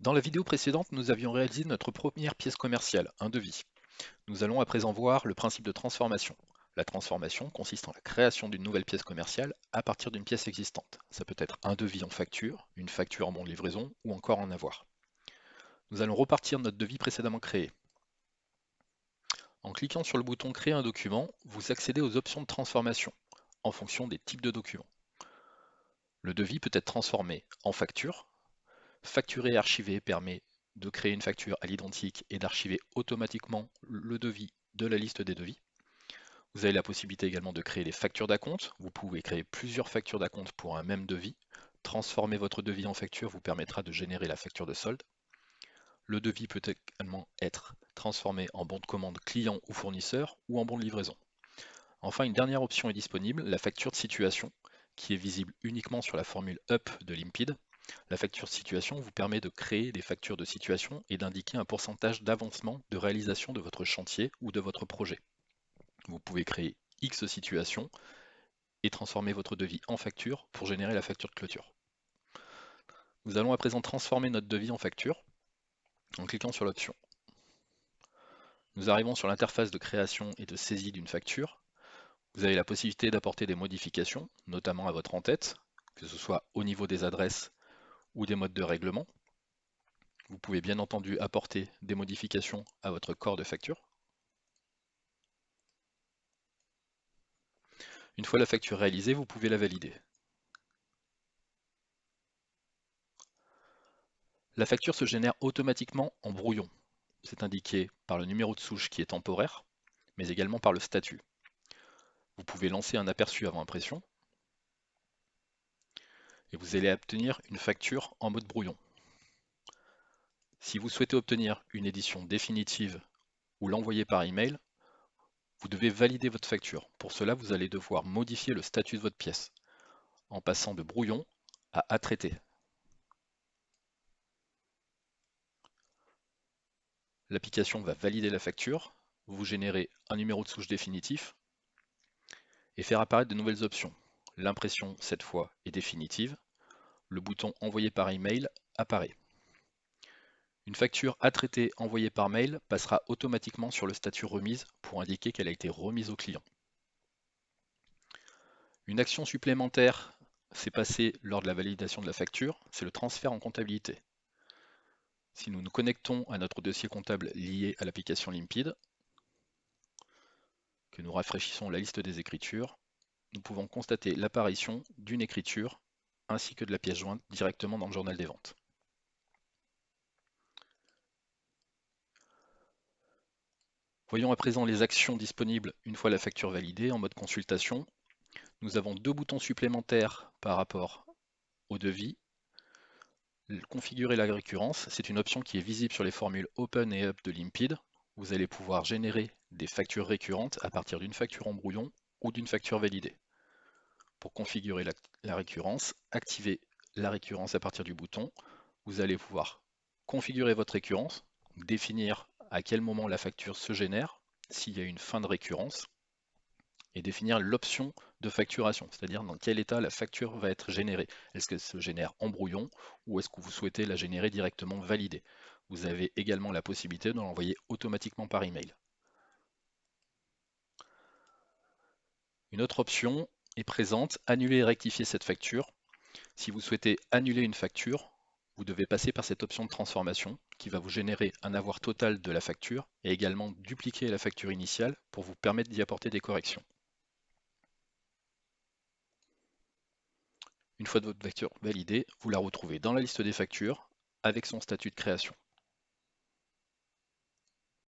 Dans la vidéo précédente, nous avions réalisé notre première pièce commerciale, un devis. Nous allons à présent voir le principe de transformation. La transformation consiste en la création d'une nouvelle pièce commerciale à partir d'une pièce existante. Ça peut être un devis en facture, une facture en bon de livraison ou encore en avoir. Nous allons repartir de notre devis précédemment créé. En cliquant sur le bouton Créer un document, vous accédez aux options de transformation en fonction des types de documents. Le devis peut être transformé en facture. Facturer et archiver permet de créer une facture à l'identique et d'archiver automatiquement le devis de la liste des devis. Vous avez la possibilité également de créer des factures d'acompte. Vous pouvez créer plusieurs factures d'acompte pour un même devis. Transformer votre devis en facture vous permettra de générer la facture de solde. Le devis peut également être transformé en bon de commande client ou fournisseur ou en bon de livraison. Enfin, une dernière option est disponible, la facture de situation, qui est visible uniquement sur la formule UP de Limpid. La facture de situation vous permet de créer des factures de situation et d'indiquer un pourcentage d'avancement de réalisation de votre chantier ou de votre projet. Vous pouvez créer X situations et transformer votre devis en facture pour générer la facture de clôture. Nous allons à présent transformer notre devis en facture en cliquant sur l'option. Nous arrivons sur l'interface de création et de saisie d'une facture. Vous avez la possibilité d'apporter des modifications, notamment à votre en-tête, que ce soit au niveau des adresses ou des modes de règlement. Vous pouvez bien entendu apporter des modifications à votre corps de facture. Une fois la facture réalisée, vous pouvez la valider. La facture se génère automatiquement en brouillon. C'est indiqué par le numéro de souche qui est temporaire, mais également par le statut. Vous pouvez lancer un aperçu avant impression et vous allez obtenir une facture en mode brouillon. Si vous souhaitez obtenir une édition définitive ou l'envoyer par email, vous devez valider votre facture. Pour cela, vous allez devoir modifier le statut de votre pièce en passant de brouillon à traiter. L'application va valider la facture, vous générez un numéro de souche définitif et faire apparaître de nouvelles options. L'impression, cette fois, est définitive. Le bouton Envoyer par email apparaît. Une facture à traiter envoyée par mail passera automatiquement sur le statut remise pour indiquer qu'elle a été remise au client. Une action supplémentaire s'est passée lors de la validation de la facture, c'est le transfert en comptabilité. Si nous nous connectons à notre dossier comptable lié à l'application Limpid, que nous rafraîchissons la liste des écritures, nous pouvons constater l'apparition d'une écriture ainsi que de la pièce jointe directement dans le journal des ventes. Voyons à présent les actions disponibles une fois la facture validée en mode consultation. Nous avons deux boutons supplémentaires par rapport au devis. Configurer la récurrence, c'est une option qui est visible sur les formules Open et Up de Limpid. Vous allez pouvoir générer des factures récurrentes à partir d'une facture en brouillon ou d'une facture validée. Pour configurer la récurrence, activez la récurrence à partir du bouton. Vous allez pouvoir configurer votre récurrence, définir à quel moment la facture se génère, s'il y a une fin de récurrence, et définir l'option de facturation, c'est-à-dire dans quel état la facture va être générée. Est-ce qu'elle se génère en brouillon ou est-ce que vous souhaitez la générer directement validée? Vous avez également la possibilité de l'envoyer automatiquement par email. Une autre option est présente, annuler et rectifier cette facture. Si vous souhaitez annuler une facture, vous devez passer par cette option de transformation qui va vous générer un avoir total de la facture et également dupliquer la facture initiale pour vous permettre d'y apporter des corrections. Une fois votre facture validée, vous la retrouvez dans la liste des factures avec son statut de création.